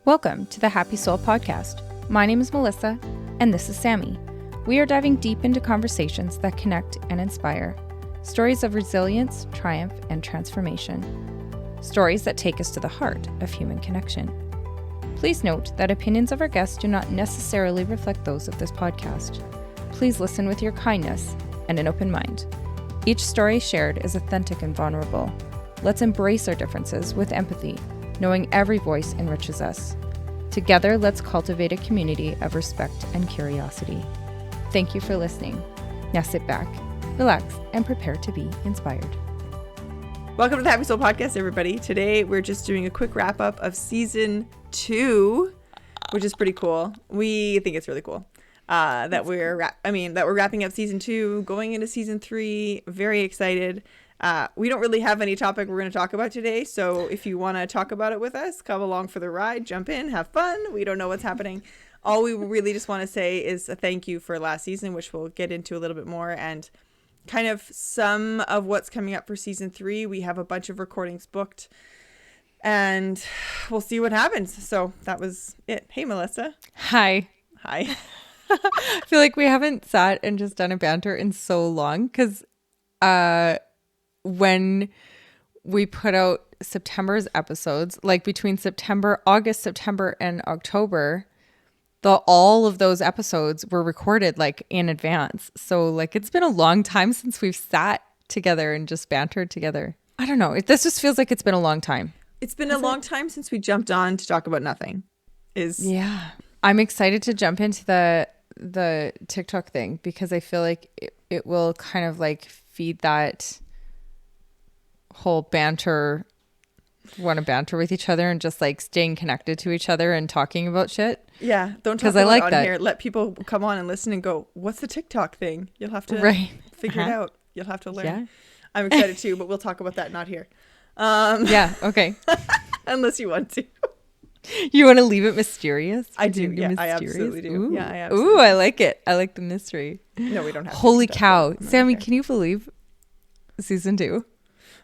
Welcome to the Happy Soul Podcast. My name is Melissa, and this is Sammi. We are diving deep into conversations that connect and inspire. Stories of resilience, triumph, and transformation. Stories that take us to the heart of human connection. Please note that opinions of our guests do not necessarily reflect those of this podcast. Please listen with your kindness and an open mind. Each story shared is authentic and vulnerable. Let's embrace our differences with empathy, knowing every voice enriches us. Together, let's cultivate a community of respect and curiosity. Thank you for listening. Now sit back, relax, and prepare to be inspired. Welcome to the Happy Soul Podcast, everybody. Today, we're just doing a quick wrap-up of Season 2, which is pretty cool. We think it's really cool that we're wrapping up Season 2, going into Season 3. Very excited. We don't really have any topic we're going to talk about today, so if you want to talk about it with us, come along for the ride, jump in, have fun. We don't know what's happening. All we really just want to say is a thank you for last season, which we'll get into a little bit more, and kind of some of what's coming up for Season 3. We have a bunch of recordings booked, and we'll see what happens. So that was it. Hey, Melissa. Hi. Hi. I feel like we haven't sat and just done a banter in so long because when we put out September's episodes, like between August, September, and October, all of those episodes were recorded like in advance. So like it's been a long time since we've sat together and just bantered together. I don't know. This just feels like it's been a long time. It's been a long time since we jumped on to talk about nothing. Yeah. I'm excited to jump into the TikTok thing because I feel like it will kind of like feed that whole banter, want to banter with each other and just like staying connected to each other and talking about shit. Yeah, don't talk about it on here. Let people come on and listen and go, what's the TikTok thing? You'll have to figure it out. You'll have to learn. Yeah. I'm excited too, but we'll talk about that not here. Yeah, okay. Unless you want to. You want to leave it mysterious? I do. Yeah, I absolutely do. Ooh. Yeah, I absolutely do. I like it. I like the mystery. No, we don't have to. Holy cow. Sammi, can you believe Season 2?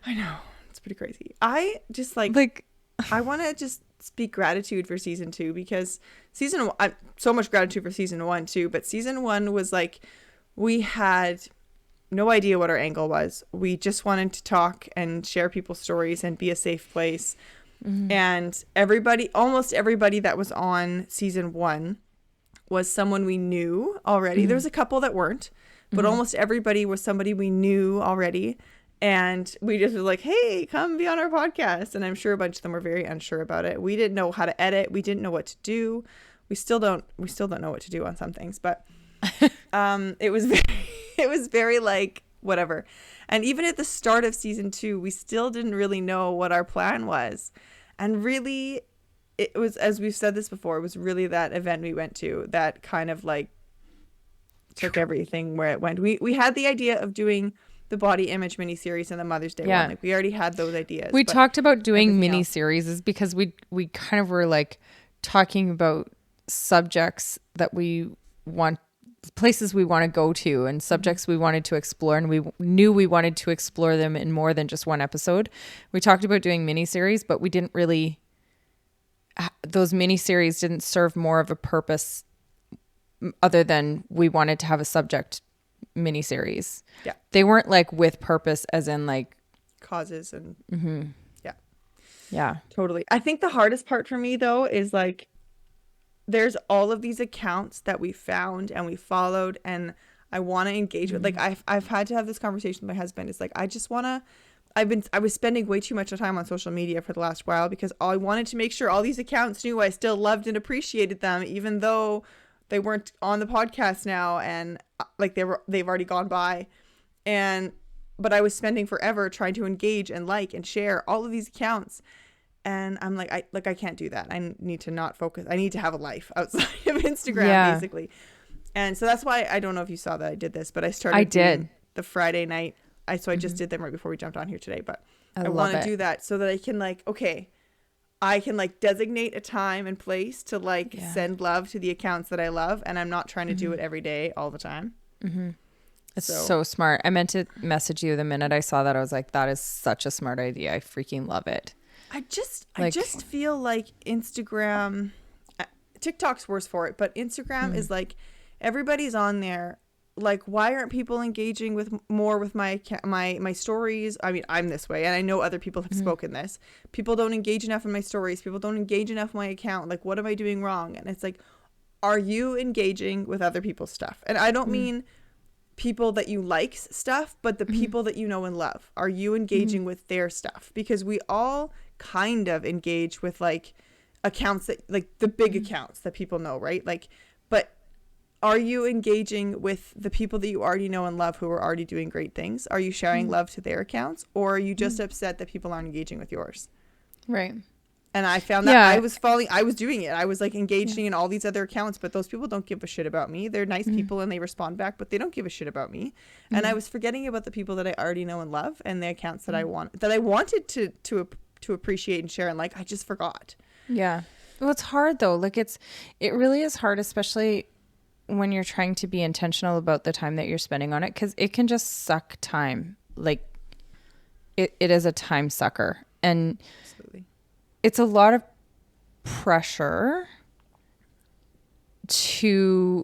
I know. It's pretty crazy. I just I want to just speak gratitude for Season 2 because so much gratitude for Season 1 too, but Season 1 was like, we had no idea what our angle was. We just wanted to talk and share people's stories and be a safe place. Mm-hmm. And almost everybody that was on Season 1 was someone we knew already. Mm-hmm. There was a couple that weren't, but almost everybody was somebody we knew already. And we just was like, hey, come be on our podcast. And I'm sure a bunch of them were very unsure about it. We didn't know how to edit. We didn't know what to do. We still don't know what to do on some things. But it was very like whatever. And even at the start of Season 2, we still didn't really know what our plan was. And really, it was, as we've said this before, it was really that event we went to that kind of like took everything where it went. We had the idea of doing the body image miniseries and the Mother's Day one. Like we already had those ideas. We talked about doing miniseries is because we kind of were like talking about subjects that we want, places we want to go to and subjects we wanted to explore, and we knew we wanted to explore them in more than just one episode. We talked about doing miniseries, but we didn't really, those miniseries didn't serve more of a purpose other than we wanted to have a subject miniseries. Yeah. They weren't like with purpose as in like causes and yeah, totally. I think the hardest part for me though is like there's all of these accounts that we found and we followed and I want to engage with. Like I've had to have this conversation with my husband. It's like I just want to, I was spending way too much time on social media for the last while because I wanted to make sure all these accounts knew I still loved and appreciated them even though they weren't on the podcast now and like they've already gone by. But I was spending forever trying to engage and like and share all of these accounts. And I'm like, I can't do that. I need to not focus. I need to have a life outside of Instagram, basically. And so that's why I don't know if you saw that I did this, but I started the Friday night. I just did them right before we jumped on here today. But I want to do that so that I can I can designate a time and place to send love to the accounts that I love. And I'm not trying to do it every day all the time. Mm-hmm. It's so smart. I meant to message you the minute I saw that. I was like, that is such a smart idea. I freaking love it. I just feel like Instagram, TikTok's worse for it, but Instagram is like, everybody's on there. Like, why aren't people engaging with my stories? I mean, I'm this way, and I know other people have spoken this. People don't engage enough in my stories. People don't engage enough in my account. Like, what am I doing wrong? And it's like, are you engaging with other people's stuff? And I don't mean people that you like stuff, but the people that you know and love. Are you engaging with their stuff? Because we all kind of engage with like accounts that, like, the big accounts that people know, right? Like, but are you engaging with the people that you already know and love who are already doing great things? Are you sharing love to their accounts, or are you just upset that people aren't engaging with yours? Right. And I found that I was doing it. I was like engaging in all these other accounts, but those people don't give a shit about me. They're nice people and they respond back, but they don't give a shit about me. And I was forgetting about the people that I already know and love, and the accounts that I wanted to appreciate and share, and like, I just forgot. Yeah. Well, it's hard though. Like, it really is hard, especially when you're trying to be intentional about the time that you're spending on it, because it can just suck time. Like, it is a time sucker, and Absolutely. It's a lot of pressure to,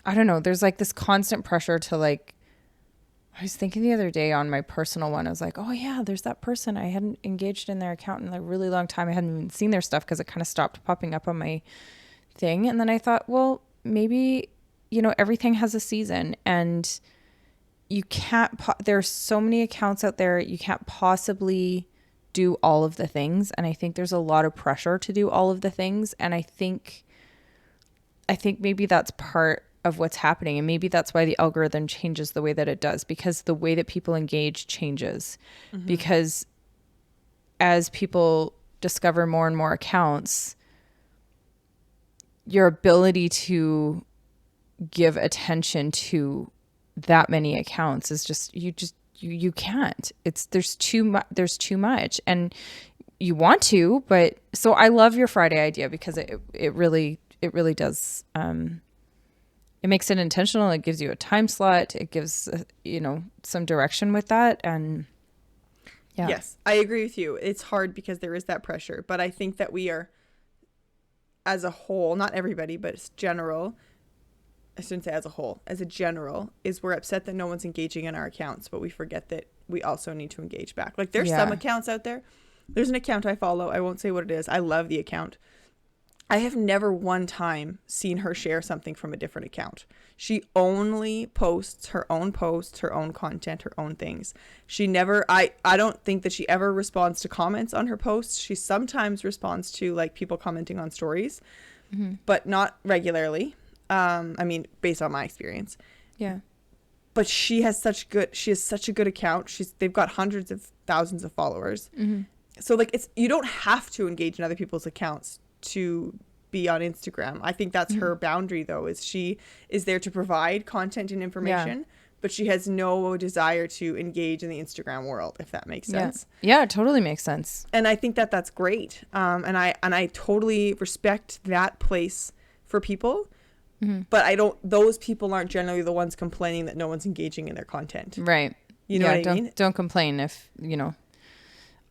I don't know, there's like this constant pressure to, like, I was thinking the other day on my personal one, I was like, oh yeah, there's that person. I hadn't engaged in their account in a really long time. I hadn't even seen their stuff because it kind of stopped popping up on my thing. And then I thought, well, maybe, you know, everything has a season, and you can't, there's so many accounts out there. You can't possibly do all of the things. And I think there's a lot of pressure to do all of the things. And I think maybe that's part of what's happening. And maybe that's why the algorithm changes the way that it does, because the way that people engage changes. Because as people discover more and more accounts, your ability to give attention to that many accounts is just you can't. There's too much, and you want to, but so I love your Friday idea, because it really does, it makes it intentional. It gives you a time slot. It gives some direction with that. And yeah. Yes, I agree with you. It's hard because there is that pressure, but I think that we are, as a whole, not everybody, but it's general. I shouldn't say as a whole, as a general, is we're upset that no one's engaging in our accounts, but we forget that we also need to engage back. Like, there's some accounts out there. There's an account I follow. I won't say what it is. I love the account. I have never one time seen her share something from a different account. She only posts her own content, her own things. She never, I don't think that she ever responds to comments on her posts. She sometimes responds to, like, people commenting on stories, but not regularly. I mean, based on my experience. Yeah. But she has such a good account. They've got hundreds of thousands of followers. So, like, you don't have to engage in other people's accounts to be on Instagram. I think that's her boundary, though, is she is there to provide content and information, but she has no desire to engage in the Instagram world, if that makes sense. Yeah, it totally makes sense. And I think that that's great. And I totally respect that place for people. But those people aren't generally the ones complaining that no one's engaging in their content. Right. You know what I mean? Don't complain if,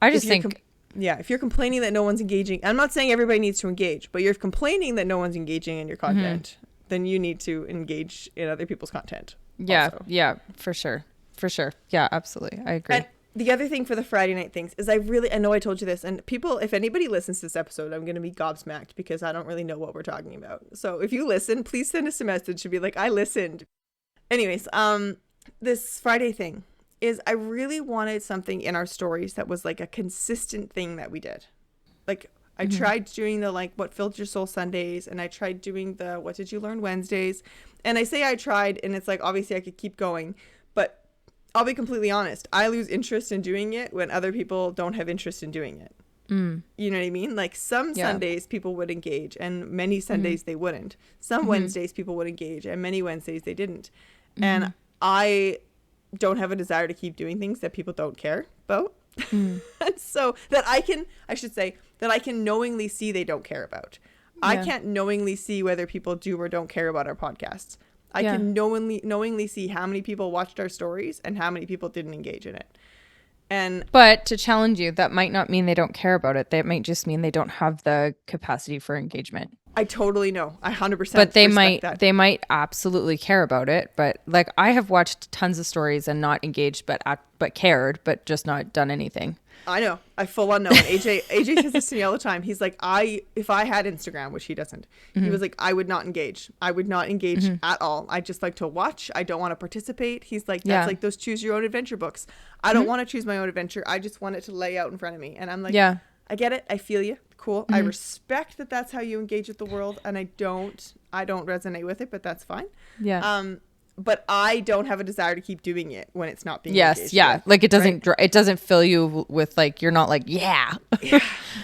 I just think. If you're complaining that no one's engaging, I'm not saying everybody needs to engage, but you're complaining that no one's engaging in your content, then you need to engage in other people's content. Yeah. Also. Yeah, for sure. For sure. Yeah, absolutely. I agree. And the other thing for the Friday night things is I know I told you this, and people, if anybody listens to this episode, I'm going to be gobsmacked because I don't really know what we're talking about. So if you listen, please send us a message to be like, I listened. Anyways, this Friday thing is I really wanted something in our stories that was like a consistent thing that we did. Like, I tried doing the, like, what filled your soul Sundays, and I tried doing the what did you learn Wednesdays. And I say I tried, and it's like, obviously I could keep going, but I'll be completely honest. I lose interest in doing it when other people don't have interest in doing it. You know what I mean? Like, some Sundays people would engage, and many Sundays they wouldn't. Some Wednesdays people would engage, and many Wednesdays they didn't. And I don't have a desire to keep doing things that people don't care about. And so that I can knowingly see they don't care about. I can't knowingly see whether people do or don't care about our podcasts. I can knowingly see how many people watched our stories and how many people didn't engage in it. But to challenge you, that might not mean they don't care about it. That might just mean they don't have the capacity for engagement. I totally know. I 100%. But they might absolutely care about it. But like, I have watched tons of stories and not engaged, but cared, but just not done anything. I know. I full on know. And AJ says this to me all the time. He's like, if I had Instagram, which he doesn't, he was like, I would not engage. I would not engage at all. I just like to watch. I don't want to participate. He's like, that's like those choose your own adventure books. I don't want to choose my own adventure. I just want it to lay out in front of me. And I'm like, yeah, I get it. I feel you. Cool. I respect that that's how you engage with the world. And I don't resonate with it, but that's fine. Yeah. But I don't have a desire to keep doing it when it's not being engaged yeah. with, Like it doesn't fill you with like, you're not like, yeah.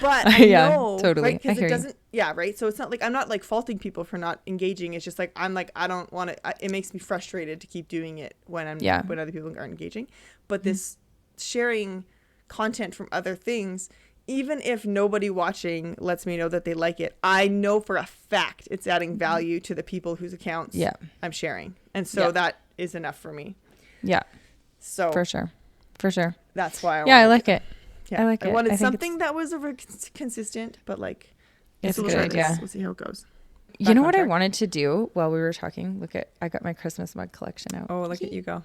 But I know, totally. right? Because it doesn't, right? So it's not like, I'm not like faulting people for not engaging. It's just like, I'm like, I don't want to, it makes me frustrated to keep doing it when when other people aren't engaging. But this sharing content from other things, even if nobody watching lets me know that they like it, I know for a fact it's adding value to the people whose accounts I'm sharing. And so that is enough for me. Yeah. So for sure. That's why I like it. Yeah. I like it. I wanted something that was consistent, but like, it's a good idea. We'll see how it goes. You know what I wanted to do while we were talking? I got my Christmas mug collection out. Oh, look at you go.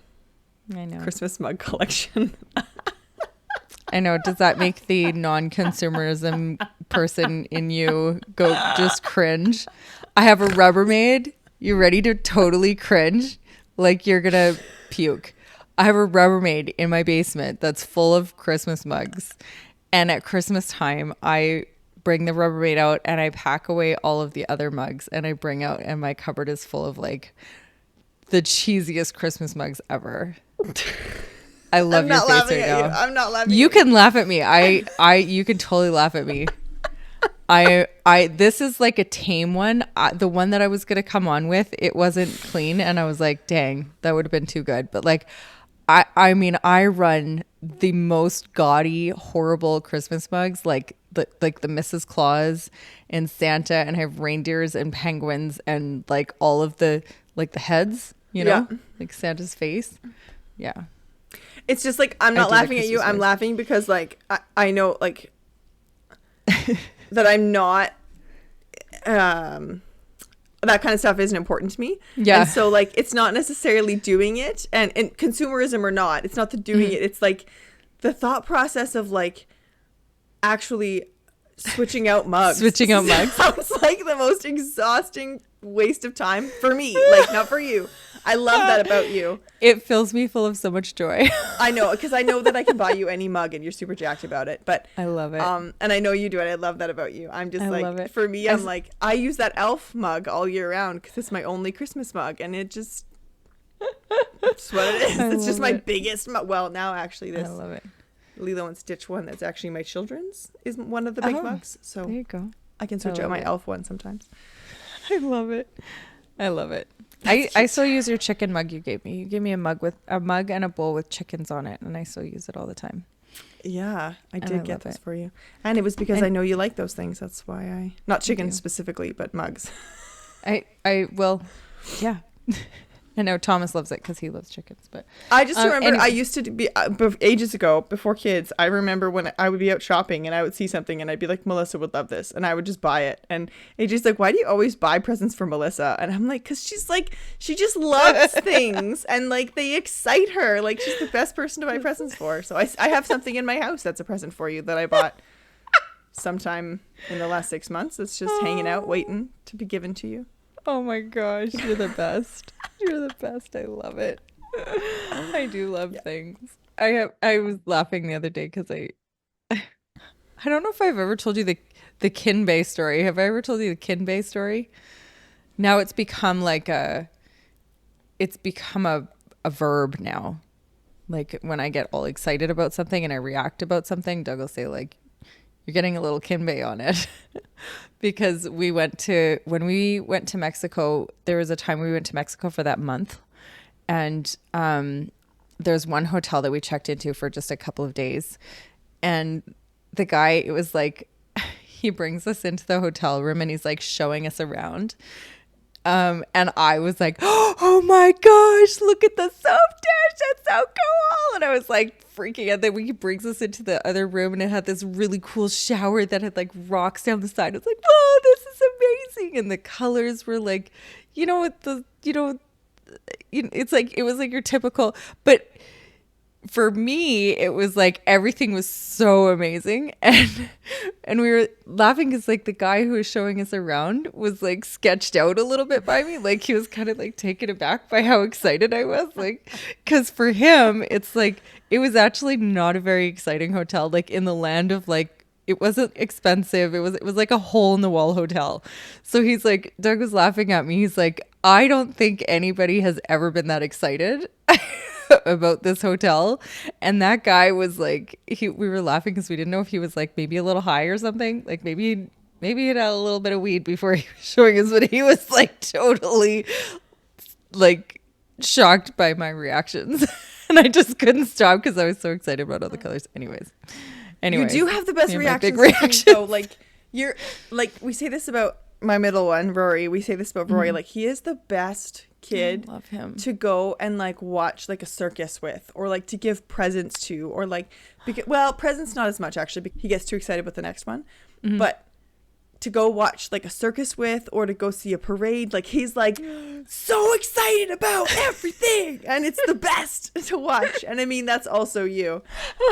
I know. Christmas mug collection. I know. Does that make the non-consumerism person in you go just cringe? I have a Rubbermaid. You ready to totally cringe? Like you're going to puke. I have a Rubbermaid in my basement that's full of Christmas mugs. And at Christmas time, I bring the Rubbermaid out and I pack away all of the other mugs. And I bring out, and my cupboard is full of like the cheesiest Christmas mugs ever. I love your face right now. I'm not laughing. You can laugh at me. You can totally laugh at me. This is like a tame one. The one that I was going to come on with, it wasn't clean. And I was like, dang, that would have been too good. But like, I mean, I run the most gaudy, horrible Christmas mugs, like the Mrs. Claus and Santa, and I have reindeers and penguins and like all of the, like the heads, you know, like Santa's face. Yeah. It's just like, I'm not laughing at you. I'm laughing because like, I know like that I'm not, that kind of stuff isn't important to me. Yeah. And so like, it's not necessarily doing it, and consumerism or not, it's not the doing it. It's like the thought process of like actually switching out mugs. Sounds like the most exhausting waste of time for me. Like, not for you. I love that about you. It fills me full of so much joy. I know, because I know that I can buy you any mug and you're super jacked about it. But I love it. And I know you do it. I love that about you. I'm just like, for me, I'm like, I use that elf mug all year round because it's my only Christmas mug, and it just, it's what it is. It's just my biggest mug. Well, now actually this. I love it. Lilo and Stitch one that's actually my children's is one of the big mugs. So there you go. I can switch out my elf one sometimes. I love it. I still use your chicken mug you gave me. You gave me a mug and a bowl with chickens on it, and I still use it all the time. Yeah, I did get this for you. And it was because I know you like those things. That's why not chickens specifically, but mugs. Well, yeah. I know Thomas loves it because he loves chickens, but I just remember I used to be ages ago, before kids. I remember when I would be out shopping and I would see something and I'd be like, Melissa would love this, and I would just buy it. And AJ's like, why do you always buy presents for Melissa? And I'm like, because she's like, she just loves things and like they excite her. Like, she's the best person to buy presents for. So I have something in my house that's a present for you that I bought sometime in the last 6 months. It's just hanging out, waiting to be given to you. Oh my gosh, you're the best. You're the best. I love it. I do love things. I was laughing the other day because I don't know if I've ever told you the Kinbei story. Have I ever told you the Kinbei story? Now it's become a verb now. Like when I get all excited about something and I react about something, Doug will say like, you're getting a little Kinbei on it. Because when we went to Mexico, there was a time we went to Mexico for that month. And there's one hotel that we checked into for just a couple of days. And the guy, it was like, he brings us into the hotel room and he's like showing us around. And I was like, oh my gosh, look at the soap dish. That's so cool. And I was like freaking out. Then he brings us into the other room and it had this really cool shower that had like rocks down the side. I was like, oh, this is amazing. And the colors were like, it's like, it was like your typical, but for me, it was like everything was so amazing, and we were laughing because like the guy who was showing us around was like sketched out a little bit by me, like he was kind of like taken aback by how excited I was, like because for him it's like it was actually not a very exciting hotel, like in the land of like it wasn't expensive, it was like a hole in the wall hotel. So he's like, Doug was laughing at me, he's like, I don't think anybody has ever been that excited about this hotel. And that guy was like, we were laughing because we didn't know if he was like maybe a little high or something, like maybe he had a little bit of weed before he was showing us, but he was like totally like shocked by my reactions. And I just couldn't stop because I was so excited about all the colors. Anyways, you do have the best reactions, big reactions. Though. Like you're like, we say this about my middle one, Rory, we say this about Rory, like he is the best kid, love him, to go and like watch like a circus with, or like to give presents to, or like well, presents not as much actually because he gets too excited with the next one, but to go watch like a circus with, or to go see a parade, like he's like so excited about everything and it's the best to watch. And I mean, that's also you.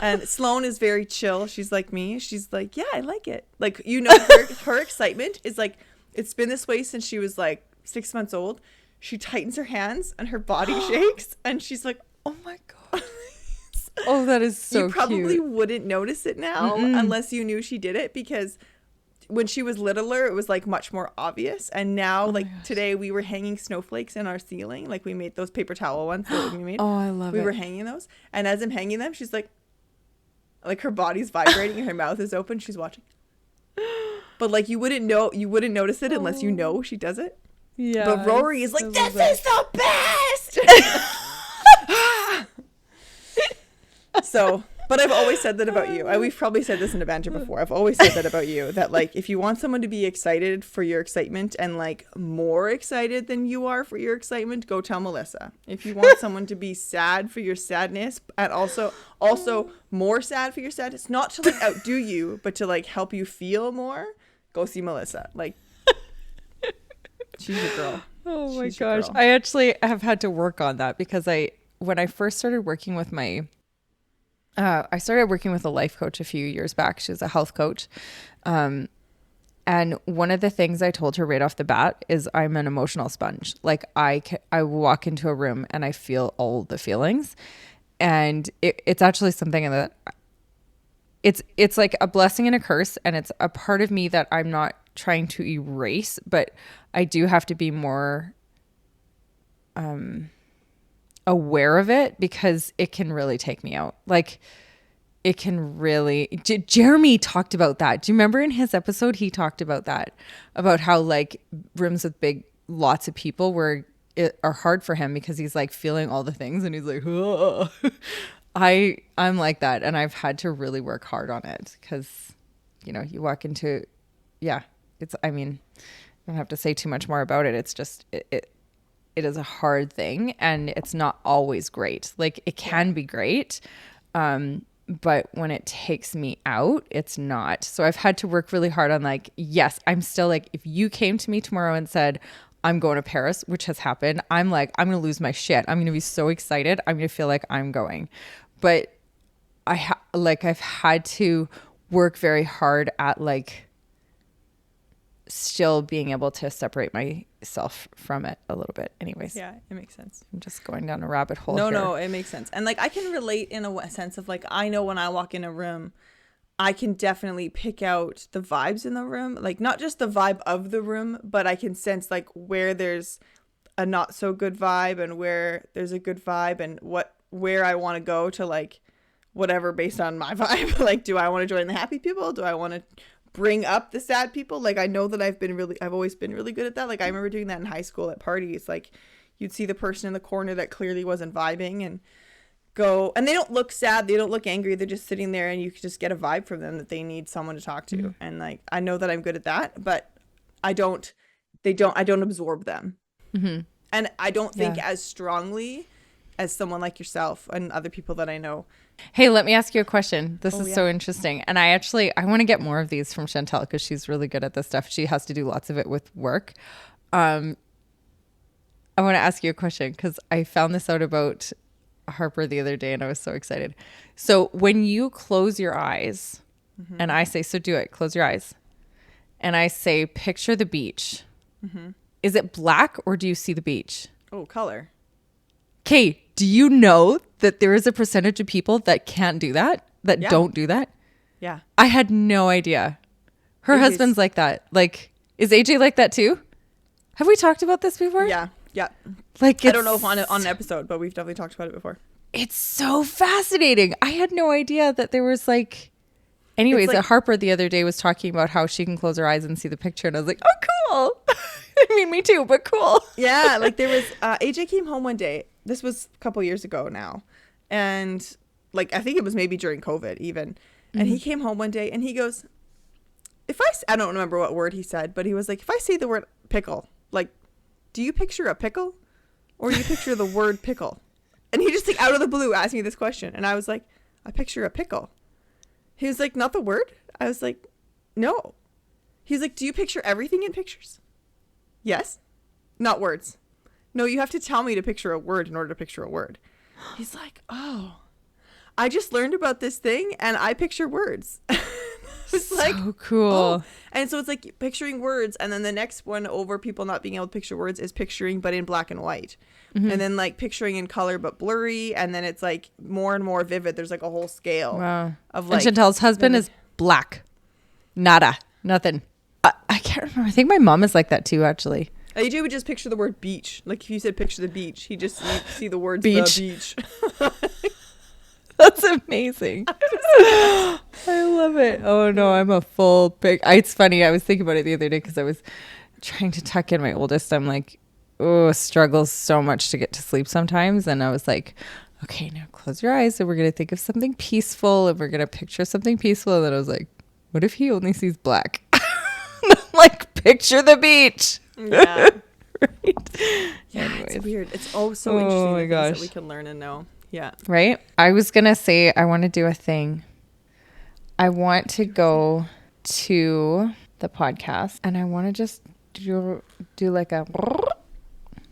And Sloane is very chill, she's like me, she's like, yeah, I like it, like, you know, her excitement is like, it's been this way since she was like 6 months old. She tightens her hands and her body shakes and she's like, oh my God. Oh, that is so cute. You probably wouldn't notice it now unless you knew she did it, because when she was littler, it was like much more obvious. And now, today we were hanging snowflakes in our ceiling. Like we made those paper towel ones that we made. Oh, I love it. We were hanging those. And as I'm hanging them, she's like her body's vibrating and her mouth is open. She's watching. But like you wouldn't notice it unless you know she does it. Yeah. But Rory is like, this is the best. So, but I've always said that about you. We've probably said this in a banter before. I've always said that about you, that like if you want someone to be excited for your excitement and like more excited than you are for your excitement, go tell Melissa. If you want someone to be sad for your sadness and also more sad for your sadness, not to like outdo you, but to like help you feel more, go see Melissa. Like, she's a girl. Oh my gosh. I actually have had to work on that because when I first started working with I started working with a life coach a few years back. She was a health coach. And one of the things I told her right off the bat is I'm an emotional sponge. Like I walk into a room and I feel all the feelings. And it's actually something that it's like a blessing and a curse. And it's a part of me that I'm not trying to erase, but I do have to be more aware of it because it can really take me out. Like it can really, Jeremy talked about that. Do you remember in his episode, he talked about that, about how like rooms with lots of people are hard for him because he's like feeling all the things and he's like, oh. I'm like that. And I've had to really work hard on it because, you walk into, I don't have to say too much more about it. It's just, it is a hard thing and it's not always great. Like it can be great. But when it takes me out, it's not. So I've had to work really hard on like, yes, I'm still like, if you came to me tomorrow and said, I'm going to Paris, which has happened, I'm like, I'm going to lose my shit. I'm going to be so excited. I'm going to feel like I'm going. But I've had to work very hard at like still being able to separate myself from it a little bit. Anyways. Yeah, it makes sense. I'm just going down a rabbit hole here. No, it makes sense. And like I can relate in a sense of like, I know when I walk in a room, I can definitely pick out the vibes in the room. Like not just the vibe of the room, but I can sense like where there's a not so good vibe and where there's a good vibe and where I want to go to like whatever based on my vibe. Like, do I want to join the happy people? Do I want to bring up the sad people? Like I know that I've always been really good at that. Like I remember doing that in high school at parties. Like you'd see the person in the corner that clearly wasn't vibing and go, and they don't look sad, they don't look angry, they're just sitting there and you can just get a vibe from them that they need someone to talk to. And like I know that I'm good at that, but I don't absorb them. And I don't think as strongly as someone like yourself and other people that I know. Hey, let me ask you a question. This is so interesting. And I want to get more of these from Chantel because she's really good at this stuff. She has to do lots of it with work. I want to ask you a question because I found this out about Harper the other day and I was so excited. So when you close your eyes and I say, so do it, close your eyes. And I say, picture the beach. Is it black or do you see the beach? Oh, color. Okay. Do you know that there is a percentage of people that can't do that? That don't do that? Yeah. I had no idea. Her husband's like that. Like, is AJ like that too? Have we talked about this before? Yeah. Yeah. Like, I don't know if on an episode, but we've definitely talked about it before. It's so fascinating. I had no idea that there was like... Anyways, like, Harper the other day was talking about how she can close her eyes and see the picture. And I was like, oh, cool. I mean, me too, but cool. Yeah. Like there was... AJ came home one day. This was a couple years ago now. And like, I think it was maybe during COVID even. And he came home one day and he goes, I don't remember what word he said, but he was like, if I say the word pickle, like, do you picture a pickle or do you picture the word pickle? And he just like out of the blue asked me this question. And I was like, I picture a pickle. He was like, not the word? I was like, no. He's like, do you picture everything in pictures? Yes. Not words. No, you have to tell me to picture a word in order to picture a word. He's like, oh, I just learned about this thing and I picture words. It's so like, cool. Oh. And so it's like picturing words. And then the next one over people not being able to picture words is picturing, but in black and white. And then like picturing in color, but blurry. And then it's like more and more vivid. There's like a whole scale of like. And Chantel's husband is black. Nada. Nothing. I can't remember. I think my mom is like that too, actually. AJ would just picture the word beach. Like if you said picture the beach, he just see the words beach. The beach. That's amazing. I love it. Oh no, I'm a full pig. It's funny. I was thinking about it the other day because I was trying to tuck in my oldest. I'm like, oh, struggles so much to get to sleep sometimes. And I was like, okay, now close your eyes and we're going to think of something peaceful and we're going to picture something peaceful. And then I was like, what if he only sees black? Like, picture the beach. Yeah. Right. Yeah, Anyways. it's weird. It's so interesting my the gosh. things that we can learn and know. Yeah. Right? I was going to say I want to do a thing. I want to go to the podcast and I want to just do like a... I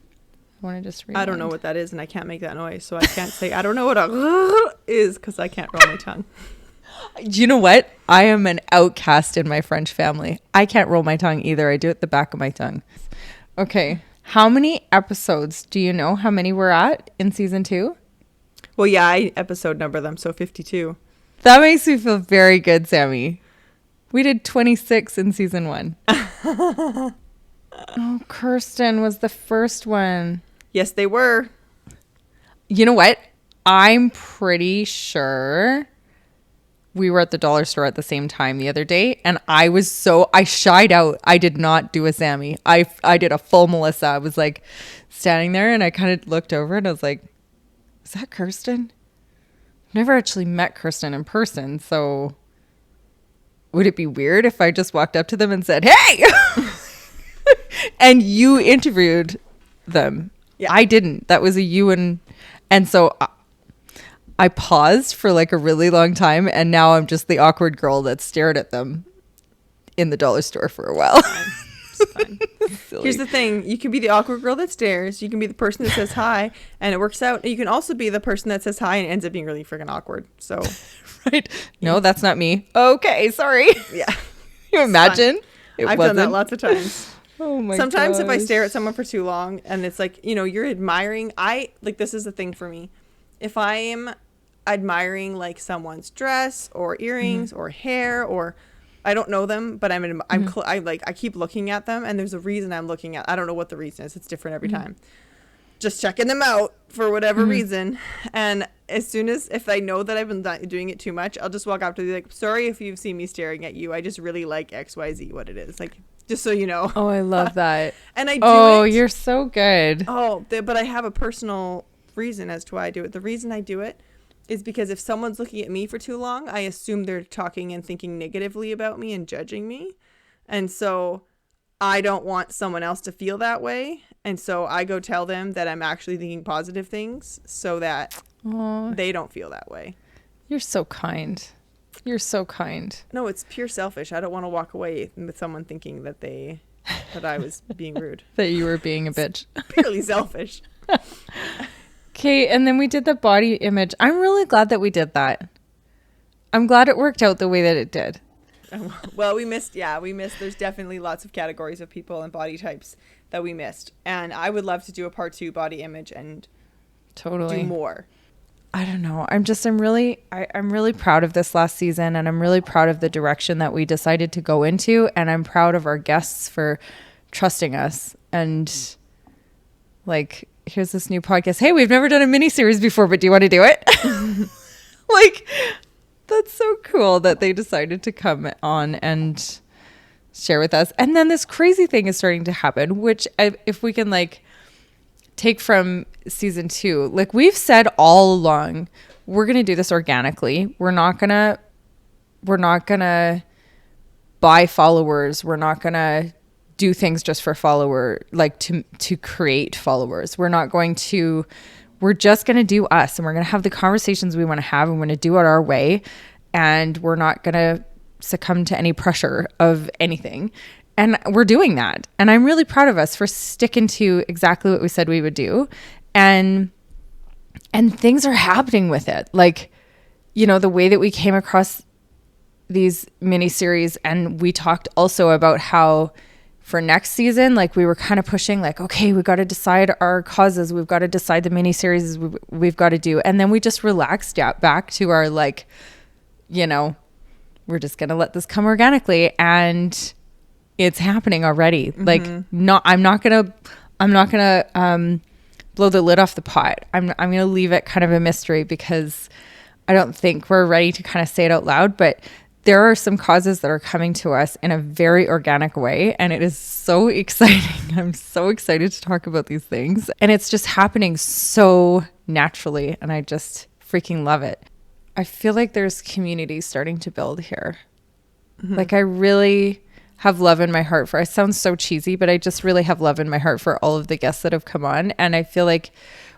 want to just rewind. I don't know what that is and I can't make that noise. So I can't say I don't know what a is because I can't roll my tongue. You know what? I am an outcast in my French family. I can't roll my tongue either. I do it the back of my tongue. Okay. How many episodes do you know how many we're at in season 2? Well, yeah, I episode number them. So 52. That makes me feel very good, Sammy. We did 26 in season 1. Oh, Kirsten was the first one. Yes, they were. You know what? I'm pretty sure we were at the dollar store at the same time the other day and I shied out. I did not do a Sammy. I did a full Melissa. I was like standing there and I kind of looked over and I was like, is that Kirsten? Never actually met Kirsten in person. So would it be weird if I just walked up to them and said, hey, and you interviewed them? Yeah. I didn't. That was a you and so I paused for like a really long time and now I'm just the awkward girl that stared at them in the dollar store for a while. It's fine. Here's the thing. You can be the awkward girl that stares. You can be the person that says hi and it works out. You can also be the person that says hi and ends up being really freaking awkward. So, right. No, that's not me. Okay. Sorry. Yeah. You imagine? I've done that lots of times. Oh my god. Sometimes if I stare at someone for too long and it's like, you're admiring, this is the thing for me. If I am admiring like someone's dress or earrings or hair or I don't know them, but I keep looking at them and there's a reason I'm looking at. I don't know what the reason is. It's different every time. Just checking them out for whatever reason. And as soon as if I know that I've been doing it too much, I'll just walk up to them like, sorry if you've seen me staring at you. I just really like XYZ, what it is. Like, just so you know. Oh, I love that. And I do Oh, you're so good. Oh, but I have a personal reason as to why I do it. The reason I do it is because if someone's looking at me for too long, I assume they're talking and thinking negatively about me and judging me. And so I don't want someone else to feel that way. And so I go tell them that I'm actually thinking positive things so that they don't feel that way. You're so kind. You're so kind. No, it's pure selfish. I don't want to walk away with someone thinking that I was being rude. That you were being a bitch. Purely selfish. Okay, and then we did the body image. I'm really glad that we did that. I'm glad it worked out the way that it did. Well, we missed. There's definitely lots of categories of people and body types that we missed. And I would love to do a part 2 body image and do more. I don't know. I'm really proud of this last season, and I'm really proud of the direction that we decided to go into. And I'm proud of our guests for trusting us. And like, here's this new podcast. Hey, we've never done a mini series before, but do you want to do it? Like, that's so cool that they decided to come on and share with us. And then this crazy thing is starting to happen, which if we can like take from season 2, like we've said all along, we're going to do this organically. We're not going to buy followers. We're not going to do things just for like to create followers. We're just going to do us, and we're going to have the conversations we want to have, and we're going to do it our way. And we're not going to succumb to any pressure of anything. And we're doing that. And I'm really proud of us for sticking to exactly what we said we would do. And things are happening with it. Like, you know, the way that we came across these miniseries, and we talked also about how for next season, like we were kind of pushing like, okay, we got to decide our causes. We've got to decide the miniseries we've got to do. And then we just relaxed back to our like, you know, we're just going to let this come organically, and it's happening already. Mm-hmm. Like, I'm not going to blow the lid off the pot. I'm going to leave it kind of a mystery because I don't think we're ready to kind of say it out loud, but there are some causes that are coming to us in a very organic way, and it is so exciting. I'm so excited to talk about these things, and it's just happening so naturally, and I just freaking love it. I feel like there's community starting to build here. Mm-hmm. Like I really have love in my heart for, it sounds so cheesy, but I just really have love in my heart for all of the guests that have come on. And I feel like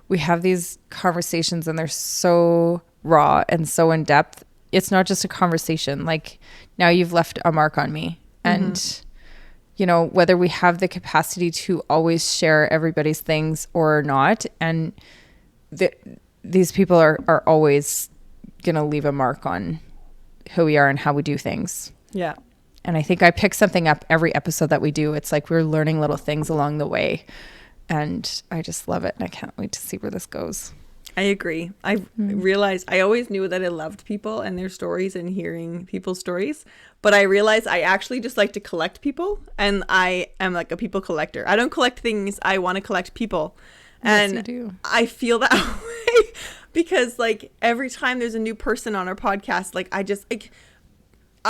we have these conversations and they're so raw and so in depth. It's not just a conversation. Like now you've left a mark on me. Mm-hmm. And, you know, whether we have the capacity to always share everybody's things or not. And these people are always going to leave a mark on who we are and how we do things. Yeah. And I think I pick something up every episode that we do. It's like we're learning little things along the way. And I just love it. And I can't wait to see where this goes. I agree. I realized I always knew that I loved people and their stories and hearing people's stories. But I realized I actually just like to collect people. And I am like a people collector. I don't collect things. I want to collect people. And yes, you do. I feel that way because like every time there's a new person on our podcast, like I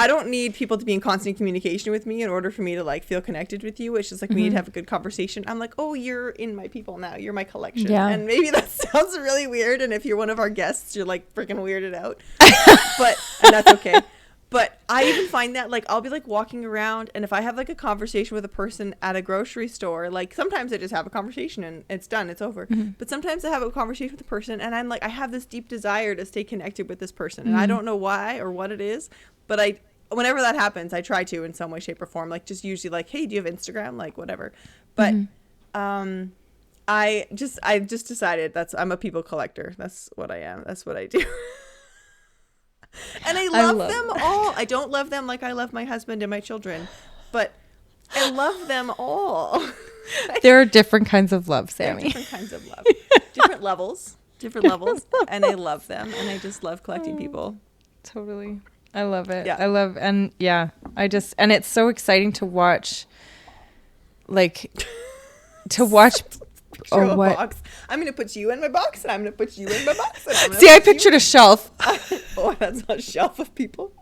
don't need people to be in constant communication with me in order for me to like feel connected with you. It's just like we need to have a good conversation. I'm like, oh, you're in my people now. You're my collection. Yeah. And maybe that sounds really weird. And if you're one of our guests, you're like freaking weirded out. And that's okay. But I even find that like I'll be like walking around, and if I have like a conversation with a person at a grocery store, like sometimes I just have a conversation and it's done, it's over. Mm-hmm. But sometimes I have a conversation with a person and I'm like, I have this deep desire to stay connected with this person. And I don't know why or what it is, but whenever that happens, I try to in some way, shape or form, like just usually like, hey, do you have Instagram? Like whatever. But I just decided I'm a people collector. That's what I am. That's what I do. And I love them all. I don't love them like I love my husband and my children, but I love them all. There are different kinds of love, Sammy. Different kinds of love. Different levels. And I love them. And I just love collecting people. Totally. I love it. Yeah. And it's so exciting to watch, like, what? Box. I'm going to put you in my box, and I'm going to put you in my box. And I'm See, I pictured a shelf. Oh, that's not a shelf of people.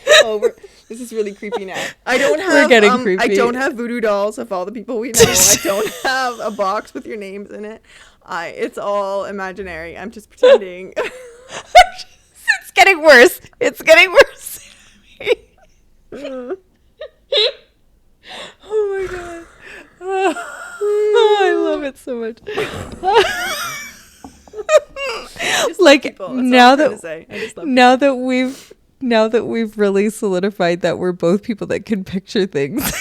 Oh, this is really creepy now. I don't have. We're getting creepy. I don't have voodoo dolls of all the people we know. I don't have a box with your names in it. It's all imaginary. I'm just pretending. It's getting worse. Oh my god. Oh, I that so much. Like now that we've really solidified that we're both people that can picture things.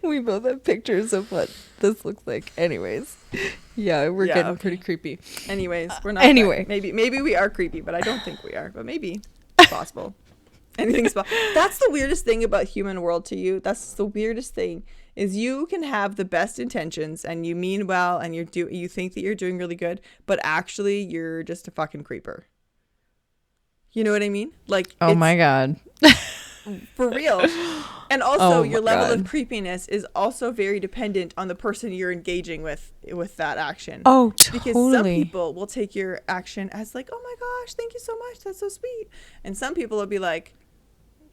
We both have pictures of what this looks like. Anyways, yeah, we're getting pretty creepy. Anyways, we're not. Anyway, maybe we are creepy, but I don't think we are. But maybe it's possible. Anything's possible. That's the weirdest thing about human world to you. That's the weirdest thing is you can have the best intentions and you mean well and you think that you're doing really good, but actually you're just a fucking creeper. You know what I mean? Like, oh my God. For real. And also your level of creepiness is also very dependent on the person you're engaging with that action. Oh, totally. Because some people will take your action as like, oh my gosh, thank you so much. That's so sweet. And some people will be like,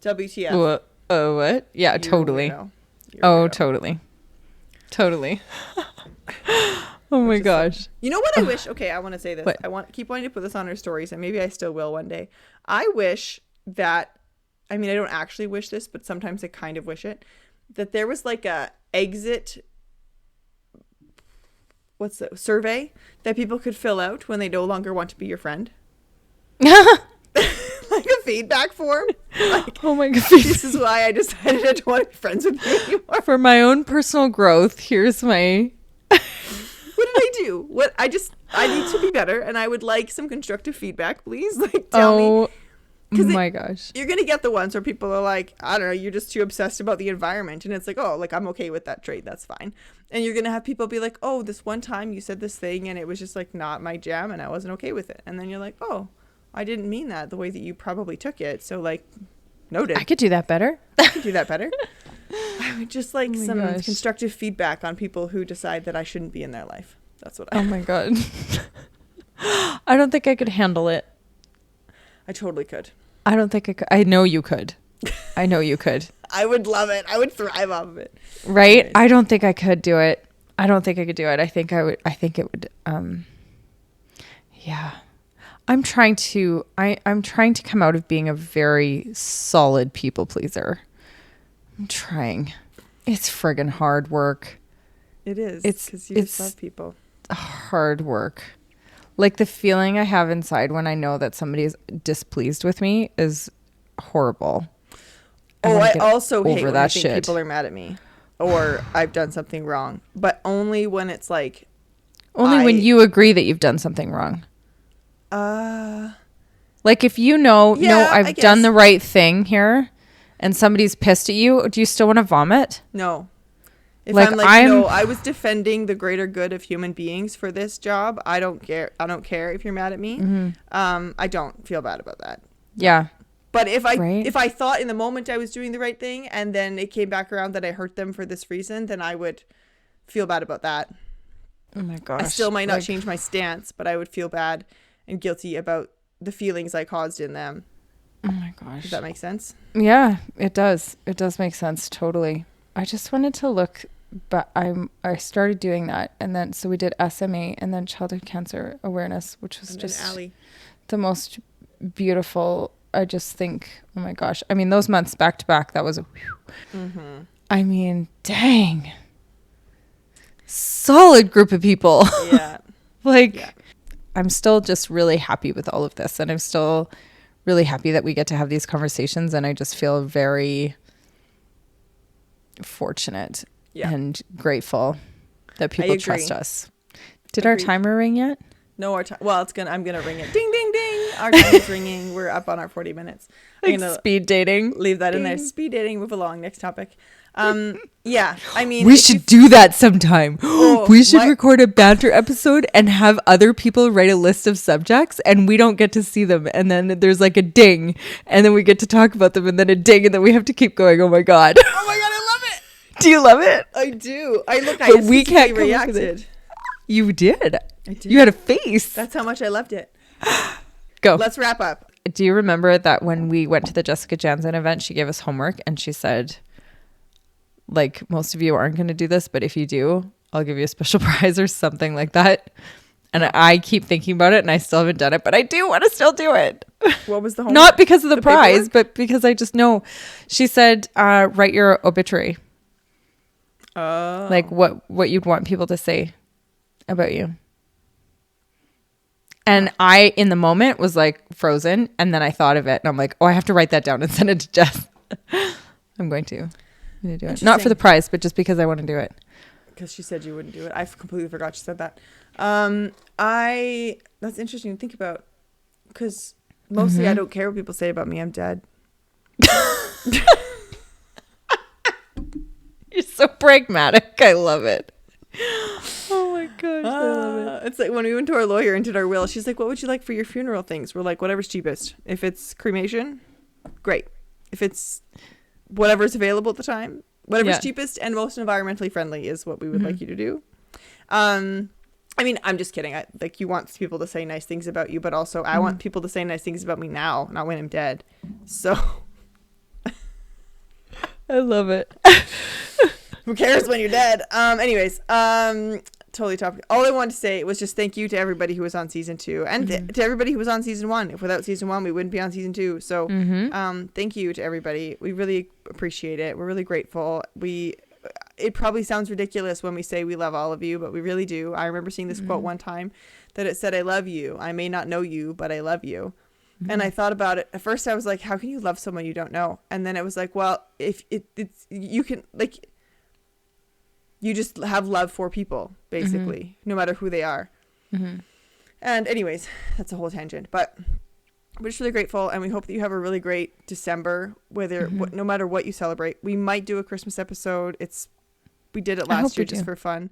WTF. Oh, what? Yeah, You're totally. Totally. Oh my gosh. You know what I wish? Okay, I want to say this. What? Keep wanting to put this on our stories, and maybe I still will one day. I wish that, I mean, I don't actually wish this, but sometimes I kind of wish it, that there was like a exit, survey that people could fill out when they no longer want to be your friend. Like a feedback form. Like, oh my God. This is why I decided I don't want to be friends with you anymore. For my own personal growth, here's my... What did I do? I need to be better, and I would like some constructive feedback, please. Like, tell me. Oh my gosh. You're going to get the ones where people are like, I don't know, you're just too obsessed about the environment. And it's like, oh, like, I'm okay with that trait. That's fine. And you're going to have people be like, oh, this one time you said this thing and it was just like not my jam and I wasn't okay with it. And then you're like, oh, I didn't mean that the way that you probably took it. So, like, noted. I could do that better. I would just like some constructive feedback on people who decide that I shouldn't be in their life. That's what I... Oh my God. I don't think I could handle it. I totally could. I don't think I could. I know you could. I I would love it. I would thrive off of it. Right? Anyways. I don't think I could do it. I think it would. Yeah. I'm trying to come out of being a very solid people pleaser. I'm trying. It's friggin' hard work. It is. Because you just love people. Hard work. Like the feeling I have inside when I know that somebody is displeased with me is horrible. I also hate when I think people are mad at me or I've done something wrong, but only when it's like... when you agree that you've done something wrong. Like if you know, I've done the right thing here and somebody's pissed at you, do you still want to vomit? No. If like, I'm like, no, I was defending the greater good of human beings for this job. I don't care. I don't care if you're mad at me. Mm-hmm. I don't feel bad about that. Yeah. But if I thought in the moment I was doing the right thing and then it came back around that I hurt them for this reason, then I would feel bad about that. Oh my gosh. I still might not change my stance, but I would feel bad and guilty about the feelings I caused in them. Oh my gosh. Does that make sense? Yeah, it does. It does make sense. Totally. I just wanted to look, but I started doing that. And then, so we did SMA and then childhood cancer awareness, which was just the most beautiful. I just think, oh my gosh. I mean, those months back to back, that was I mean, dang. Solid group of people. Yeah. I'm still just really happy with all of this. And I'm still really happy that we get to have these conversations. And I just feel very fortunate and grateful that people trust us. Did our timer ring yet? No, I'm gonna ring it. Ding ding ding. Our time is ringing. We're up on our 40 minutes. I'm gonna speed dating. Leave that in there. Speed dating. Move along. Next topic. Yeah. I mean, we should do that sometime. We should record a banter episode and have other people write a list of subjects, and we don't get to see them. And then there's like a ding, and then we get to talk about them, and then a ding, and then we have to keep going. Oh my god. Oh my god, I love it. Do you love it? I do. I we can't reacted. You did. I did. You had a face. That's how much I loved it. Go. Let's wrap up. Do you remember that when we went to the Jessica Jansen event, she gave us homework and she said, like, most of you aren't going to do this, but if you do, I'll give you a special prize or something like that. And I keep thinking about it and I still haven't done it, but I do want to still do it. What was the homework? Not because of the prize, but because I just know. She said, write your obituary. Oh. Like what you'd want people to say about you. And I, in the moment, was like frozen. And then I thought of it. And I'm like, oh, I have to write that down and send it to Jess. I'm going to do it. Not for the prize, but just because I want to do it. Because she said you wouldn't do it. I completely forgot she said that. That's interesting to think about. Because mostly I don't care what people say about me. I'm dead. You're so pragmatic. I love it. Oh my gosh, I love it. It's like when we went to our lawyer and did our will, she's like, what would you like for your funeral things? We're like, whatever's cheapest. If it's cremation, great. If it's whatever's available at the time, whatever's cheapest and most environmentally friendly is what we would like you to do. I mean, I'm just kidding. Like, you want people to say nice things about you, but also I want people to say nice things about me now, not when I'm dead. So I love it. who cares when you're dead? Anyways, totally topic. All I wanted to say was just thank you to everybody who was on season 2 and to everybody who was on season 1. If without season 1, we wouldn't be on season 2. So, thank you to everybody. We really appreciate it. We're really grateful. It probably sounds ridiculous when we say we love all of you, but we really do. I remember seeing this quote one time that it said, I love you. I may not know you, but I love you. And I thought about it. At first I was like, how can you love someone you don't know? And then it was like, well, if it's, you can, like, you just have love for people, basically, no matter who they are. And anyways, that's a whole tangent, but we're just really grateful. And we hope that you have a really great December, whether, no matter what you celebrate. We might do a Christmas episode. We did it last year just for fun.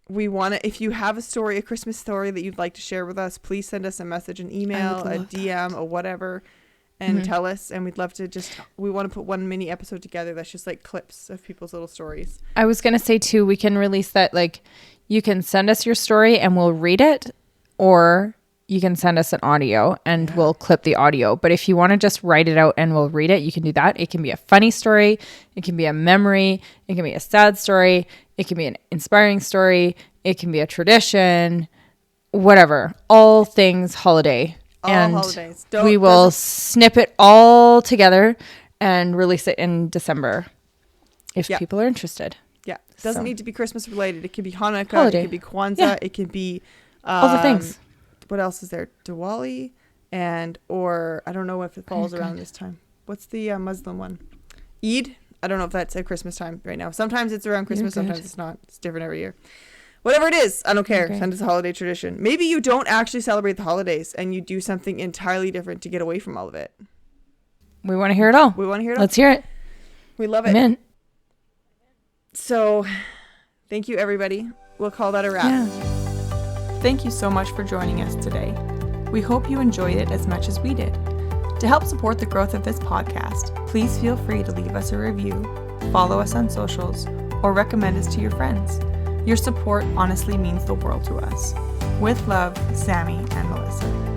We want to, if you have a Christmas story that you'd like to share with us, please send us a message, an email, a DM, or whatever, and tell us. And we'd love to we want to put one mini episode together that's just like clips of people's little stories. I was going to say too, we can release that, like, you can send us your story and we'll read it, or you can send us an audio and we'll clip the audio. But if you want to just write it out and we'll read it, you can do that. It can be a funny story. It can be a memory. It can be a sad story. It can be an inspiring story. It can be a tradition, whatever. All things holiday. All holidays. We will snip it all together and release it in December if people are interested. Yeah. It doesn't need to be Christmas related. It could be Hanukkah. Holiday. It could be Kwanzaa. It could be all the things. What else is there? Diwali or I don't know if it falls around this time. What's the Muslim one? Eid? I don't know if that's at Christmas time right now. Sometimes it's around Christmas. Sometimes it's not. It's different every year. Whatever it is, I don't care. Send us a holiday tradition. Maybe you don't actually celebrate the holidays and you do something entirely different to get away from all of it. We want to hear it all. Let's hear it. We love it. Amen. So, thank you, everybody. We'll call that a wrap. Yeah. Thank you so much for joining us today. We hope you enjoyed it as much as we did. To help support the growth of this podcast, please feel free to leave us a review, follow us on socials, or recommend us to your friends. Your support honestly means the world to us. With love, Sammi and Melissa.